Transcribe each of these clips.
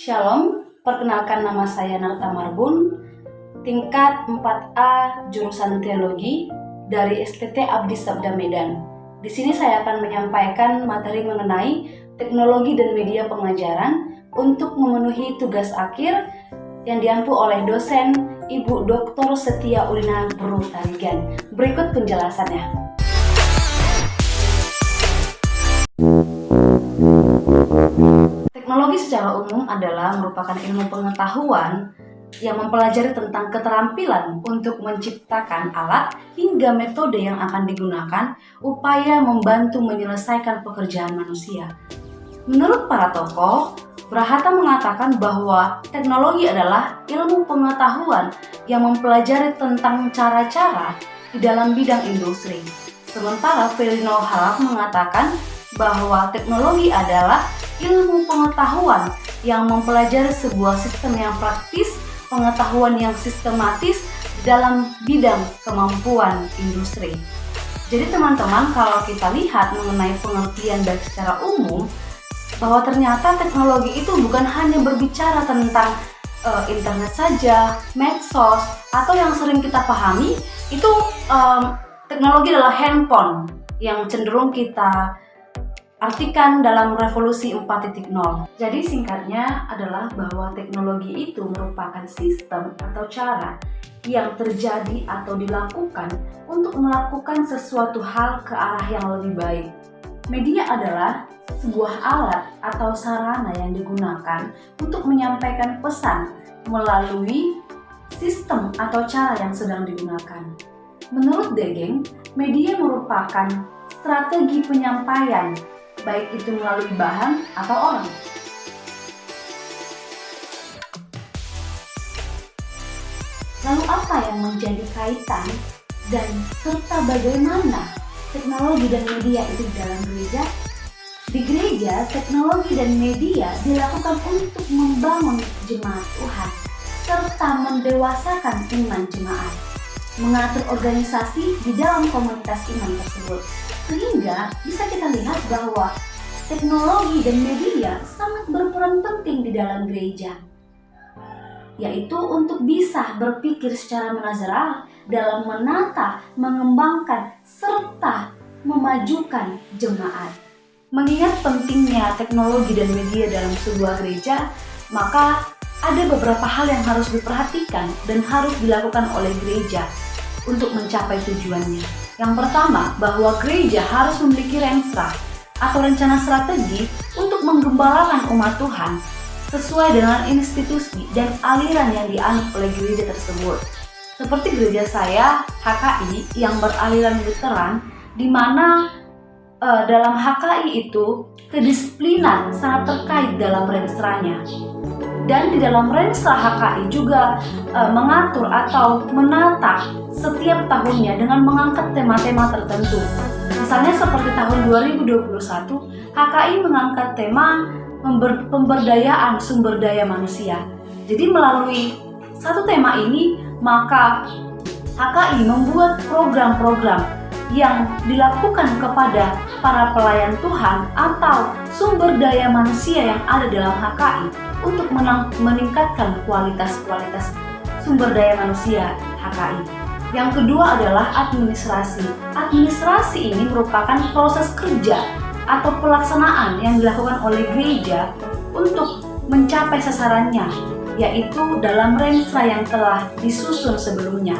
Shalom, perkenalkan nama saya Narta Marbun, tingkat 4A jurusan Teologi dari STT Abdi Sabda Medan. Di sini saya akan menyampaikan materi mengenai teknologi dan media pengajaran untuk memenuhi tugas akhir yang diampu oleh dosen Ibu Dr. Setia Ulina Bro Tarigan. Berikut penjelasannya. Teknologi secara umum adalah merupakan ilmu pengetahuan yang mempelajari tentang keterampilan untuk menciptakan alat hingga metode yang akan digunakan upaya membantu menyelesaikan pekerjaan manusia. Menurut para tokoh, Brahata mengatakan bahwa teknologi adalah ilmu pengetahuan yang mempelajari tentang cara-cara di dalam bidang industri. Sementara Felino Harap mengatakan bahwa teknologi adalah ilmu pengetahuan yang mempelajari sebuah sistem yang praktis, pengetahuan yang sistematis dalam bidang kemampuan industri. Jadi teman-teman, kalau kita lihat mengenai pengertian dan secara umum, bahwa ternyata teknologi itu bukan hanya berbicara tentang internet saja, medsos, atau yang sering kita pahami itu teknologi adalah handphone yang cenderung kita artikan dalam revolusi 4.0. Jadi singkatnya adalah bahwa teknologi itu merupakan sistem atau cara yang terjadi atau dilakukan untuk melakukan sesuatu hal ke arah yang lebih baik. Media adalah sebuah alat atau sarana yang digunakan untuk menyampaikan pesan melalui sistem atau cara yang sedang digunakan. Menurut Degeng, media merupakan strategi penyampaian, baik itu melalui bahan atau orang. Lalu apa yang menjadi kaitan dan serta bagaimana teknologi dan media itu di dalam gereja? Di gereja, teknologi dan media dilakukan untuk membangun jemaat Tuhan serta mendewasakan iman jemaat, mengatur organisasi di dalam komunitas iman tersebut. Sehingga bisa kita lihat bahwa teknologi dan media sangat berperan penting di dalam gereja, yaitu untuk bisa berpikir secara menazarah dalam menata, mengembangkan, serta memajukan jemaat. Mengingat pentingnya teknologi dan media dalam sebuah gereja, maka ada beberapa hal yang harus diperhatikan dan harus dilakukan oleh gereja untuk mencapai tujuannya. Yang pertama, bahwa gereja harus memiliki renstra atau rencana strategi untuk menggembalakan umat Tuhan sesuai dengan institusi dan aliran yang dianut oleh gereja tersebut. Seperti gereja saya, HKI, yang beraliran Lutheran, di mana dalam HKI itu kedisiplinan sangat terkait dalam renstranya. Dan di dalam renstra HKI juga mengatur atau menata setiap tahunnya dengan mengangkat tema-tema tertentu. Misalnya seperti tahun 2021, HKI mengangkat tema pemberdayaan sumber daya manusia. Jadi melalui satu tema ini, maka HKI membuat program-program yang dilakukan kepada para pelayan Tuhan atau sumber daya manusia yang ada dalam HKI untuk meningkatkan kualitas sumber daya manusia HKI. Yang kedua adalah administrasi. Administrasi ini merupakan proses kerja atau pelaksanaan yang dilakukan oleh gereja untuk mencapai sasarannya, yaitu dalam renstra yang telah disusun sebelumnya.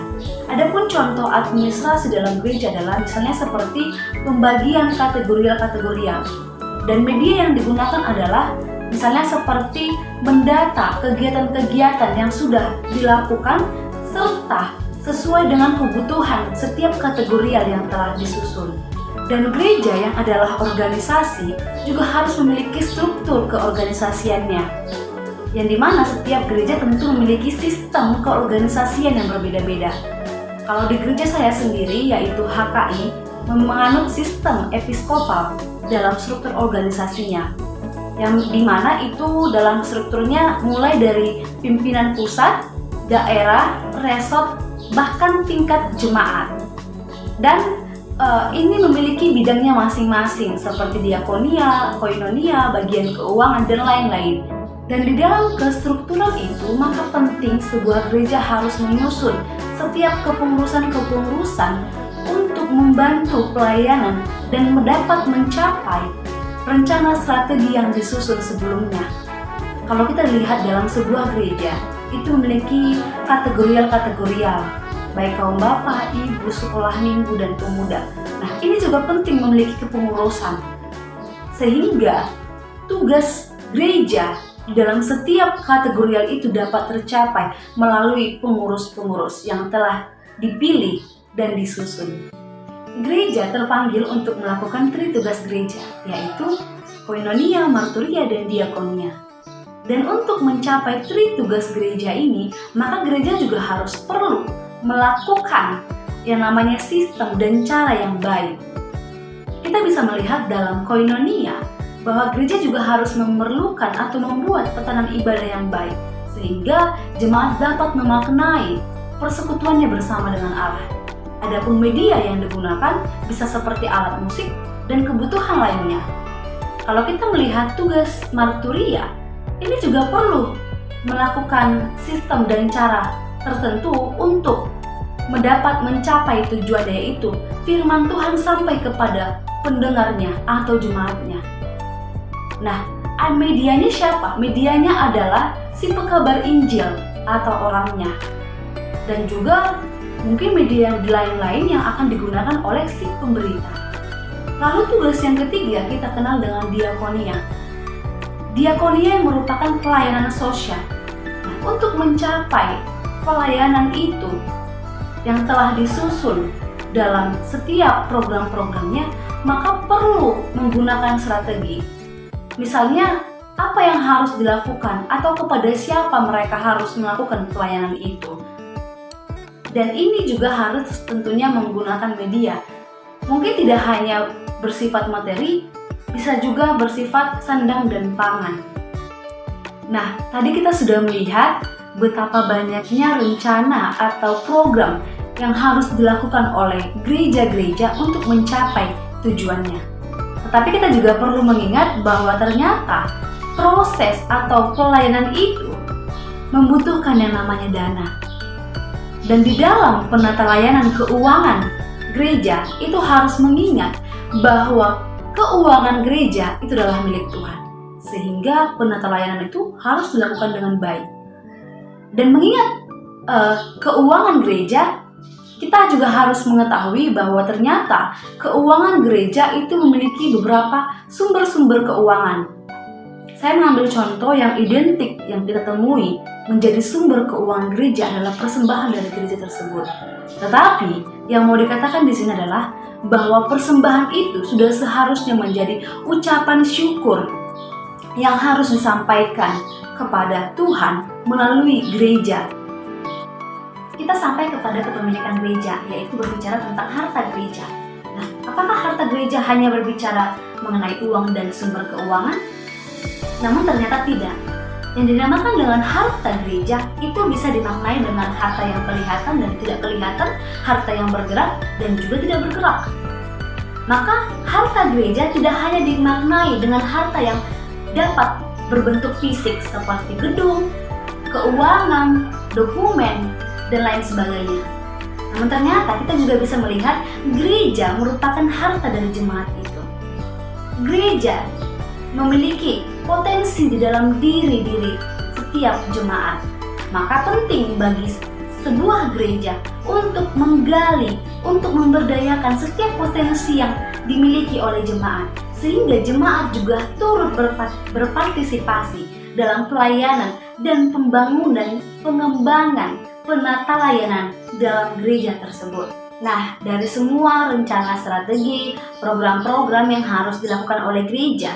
Adapun contoh administrasi dalam gereja adalah misalnya seperti pembagian kategorial. Dan media yang digunakan adalah misalnya seperti mendata kegiatan-kegiatan yang sudah dilakukan serta sesuai dengan kebutuhan setiap kategorial yang telah disusun. Dan gereja yang adalah organisasi juga harus memiliki struktur keorganisasiannya, yang dimana setiap gereja tentu memiliki sistem keorganisasian yang berbeda-beda. Kalau di gereja saya sendiri, yaitu HKI, menganut sistem episkopal dalam struktur organisasinya, yang dimana itu dalam strukturnya mulai dari pimpinan pusat, daerah, resort, bahkan tingkat jemaat. Dan ini memiliki bidangnya masing-masing seperti diakonia, koinonia, bagian keuangan, dan lain-lain. Dan di dalam kestrukturan itu, maka penting sebuah gereja harus menyusun setiap kepengurusan-kepengurusan untuk membantu pelayanan dan dapat mencapai rencana strategi yang disusun sebelumnya. Kalau kita lihat dalam sebuah gereja, itu memiliki kategorial, baik kaum bapak, ibu, sekolah minggu, dan pemuda. Nah, ini juga penting memiliki kepengurusan, sehingga tugas gereja di dalam setiap kategorial itu dapat tercapai melalui pengurus-pengurus yang telah dipilih dan disusun. Gereja terpanggil untuk melakukan tritugas gereja, yaitu koinonia, marturia, dan diakonia. Dan untuk mencapai tritugas gereja ini, maka gereja juga harus perlu melakukan yang namanya sistem dan cara yang baik. Kita bisa melihat dalam koinonia bahwa gereja juga harus memerlukan atau membuat tatanan ibadah yang baik, sehingga jemaat dapat memaknai persekutuannya bersama dengan Allah. Adapun media yang digunakan bisa seperti alat musik dan kebutuhan lainnya. Kalau kita melihat tugas marturia, ini juga perlu melakukan sistem dan cara tertentu untuk mencapai tujuan, yaitu firman Tuhan sampai kepada pendengarnya atau jemaatnya. Nah, medianya siapa? Medianya adalah si pekabar Injil atau orangnya. Dan juga mungkin media yang lain-lain yang akan digunakan oleh si pemberita. Lalu tugas yang ketiga kita kenal dengan diakonia. Diakonia yang merupakan pelayanan sosial. Nah, untuk mencapai pelayanan itu yang telah disusun dalam setiap program-programnya, maka perlu menggunakan strategi. Misalnya, apa yang harus dilakukan atau kepada siapa mereka harus melakukan pelayanan itu. Dan ini juga harus tentunya menggunakan media. Mungkin tidak hanya bersifat materi, bisa juga bersifat sandang dan pangan. Nah, tadi kita sudah melihat betapa banyaknya rencana atau program yang harus dilakukan oleh gereja-gereja untuk mencapai tujuannya. Tetapi kita juga perlu mengingat bahwa ternyata proses atau pelayanan itu membutuhkan yang namanya dana. Dan di dalam penata layanan keuangan gereja itu harus mengingat bahwa keuangan gereja itu adalah milik Tuhan. Sehingga penata layanan itu harus dilakukan dengan baik. Dan mengingat keuangan gereja, kita juga harus mengetahui bahwa ternyata keuangan gereja itu memiliki beberapa sumber-sumber keuangan. Saya mengambil contoh yang identik yang kita temui menjadi sumber keuangan gereja adalah persembahan dari gereja tersebut. Tetapi yang mau dikatakan di sini adalah bahwa persembahan itu sudah seharusnya menjadi ucapan syukur yang harus disampaikan kepada Tuhan melalui gereja. Kita sampai kepada kepemilikan gereja, yaitu berbicara tentang harta gereja. Nah, apakah harta gereja hanya berbicara mengenai uang dan sumber keuangan? Namun ternyata tidak. Yang dinamakan dengan harta gereja itu bisa dimaknai dengan harta yang kelihatan dan tidak kelihatan, harta yang bergerak dan juga tidak bergerak. Maka harta gereja tidak hanya dimaknai dengan harta yang dapat berbentuk fisik seperti gedung, keuangan, dokumen, dan lain sebagainya. Namun ternyata kita juga bisa melihat gereja merupakan harta dari jemaat itu. Gereja memiliki potensi di dalam diri setiap jemaat. Maka penting bagi sebuah gereja untuk menggali, untuk memberdayakan setiap potensi yang dimiliki oleh jemaat, sehingga jemaat juga turut berpartisipasi dalam pelayanan dan pembangunan, pengembangan, penata layanan dalam gereja tersebut. Nah, dari semua rencana strategi, program-program yang harus dilakukan oleh gereja,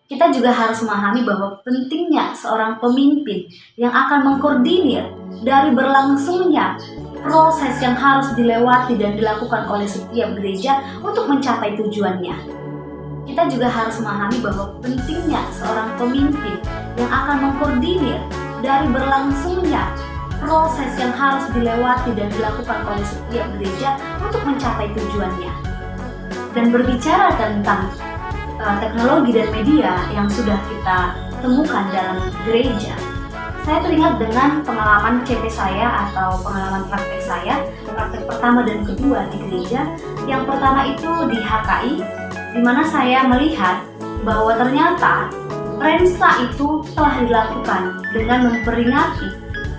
kita juga harus memahami bahwa pentingnya seorang pemimpin yang akan mengkoordinir dari berlangsungnya proses yang harus dilewati dan dilakukan oleh setiap gereja untuk mencapai tujuannya. Kita juga harus memahami bahwa pentingnya seorang pemimpin yang akan mengkoordinir dari berlangsungnya proses yang harus dilewati dan dilakukan oleh setiap gereja untuk mencapai tujuannya. Dan berbicara tentang teknologi dan media yang sudah kita temukan dalam gereja, saya teringat dengan pengalaman CP saya atau pengalaman praktek saya, praktek pertama dan kedua di gereja. Yang pertama itu di HKI, di mana saya melihat bahwa ternyata Rensa itu telah dilakukan dengan memperingati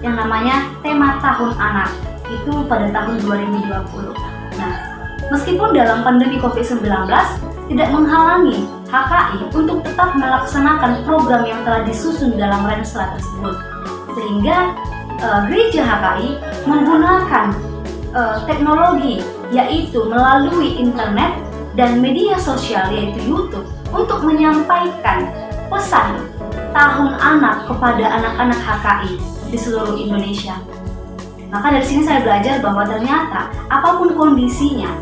yang namanya tema Tahun Anak, itu pada tahun 2020. Nah, meskipun dalam pandemi COVID-19 tidak menghalangi HKI untuk tetap melaksanakan program yang telah disusun dalam Renstra tersebut. Sehingga gereja HKI menggunakan teknologi, yaitu melalui internet dan media sosial, yaitu YouTube, untuk menyampaikan pesan Tahun Anak kepada anak-anak HKI di seluruh Indonesia. Maka dari sini saya belajar bahwa ternyata apapun kondisinya,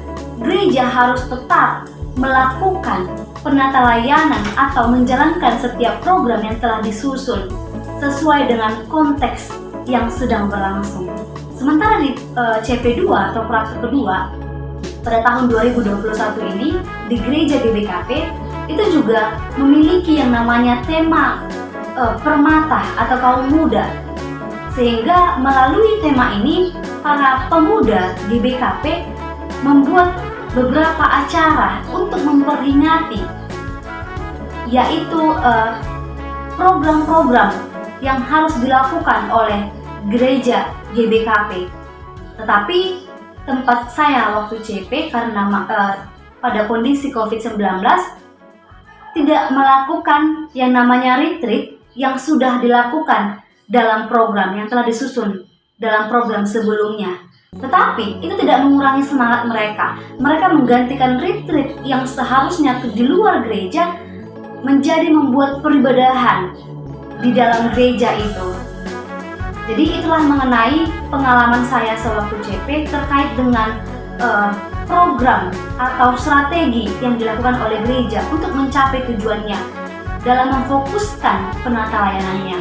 gereja harus tetap melakukan penata layanan atau menjalankan setiap program yang telah disusun sesuai dengan konteks yang sedang berlangsung. Sementara di CP2 atau praktek kedua pada tahun 2021 ini di gereja GBKP itu juga memiliki yang namanya tema Permata atau kaum muda. Sehingga melalui tema ini para pemuda GBKP membuat beberapa acara untuk memperingati, yaitu program-program yang harus dilakukan oleh gereja GBKP. Tetapi tempat saya waktu CP karena pada kondisi COVID-19 tidak melakukan yang namanya retreat yang sudah dilakukan dalam program yang telah disusun dalam program sebelumnya. Tetapi itu tidak mengurangi semangat mereka. Mereka menggantikan retreat yang seharusnya di luar gereja menjadi membuat peribadahan di dalam gereja itu. Jadi itulah mengenai pengalaman saya sewaktu CP terkait dengan program atau strategi yang dilakukan oleh gereja untuk mencapai tujuannya dalam memfokuskan penata layanannya.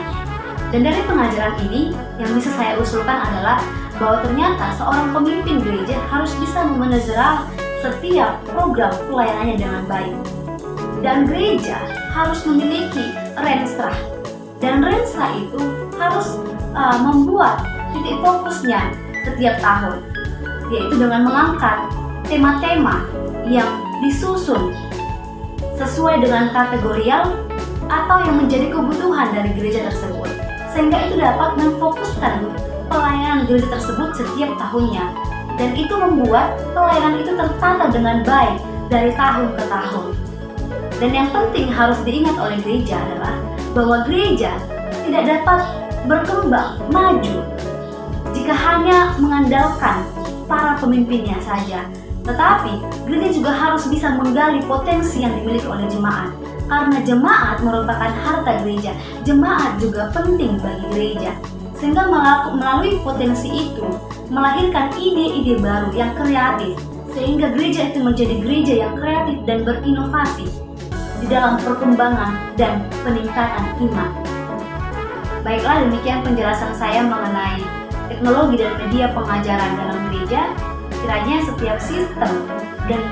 Dan dari pengajaran ini yang bisa saya usulkan adalah bahwa ternyata seorang pemimpin gereja harus bisa memanage setiap program pelayanannya dengan baik. Dan gereja harus memiliki Renstra. Dan Renstra itu harus membuat titik fokusnya setiap tahun, yaitu dengan mengangkat tema-tema yang disusun sesuai dengan kategorial atau yang menjadi kebutuhan dari gereja tersebut, sehingga itu dapat memfokuskan pelayanan gereja tersebut setiap tahunnya, dan itu membuat pelayanan itu tertata dengan baik dari tahun ke tahun. Dan yang penting harus diingat oleh gereja adalah bahwa gereja tidak dapat berkembang maju jika hanya mengandalkan para pemimpinnya saja, tetapi gereja juga harus bisa menggali potensi yang dimiliki oleh jemaat, karena jemaat merupakan harta gereja. Jemaat juga penting bagi gereja, sehingga melalui potensi itu melahirkan ide-ide baru yang kreatif, sehingga gereja itu menjadi gereja yang kreatif dan berinovasi di dalam perkembangan dan peningkatan iman. Baiklah, demikian penjelasan saya mengenai teknologi dan media pengajaran dalam gereja. Kiranya setiap sistem dan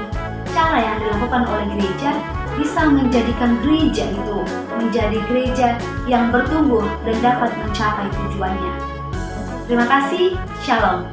cara yang dilakukan oleh gereja bisa menjadikan gereja itu menjadi gereja yang bertumbuh dan dapat mencapai tujuannya. Terima kasih, Shalom.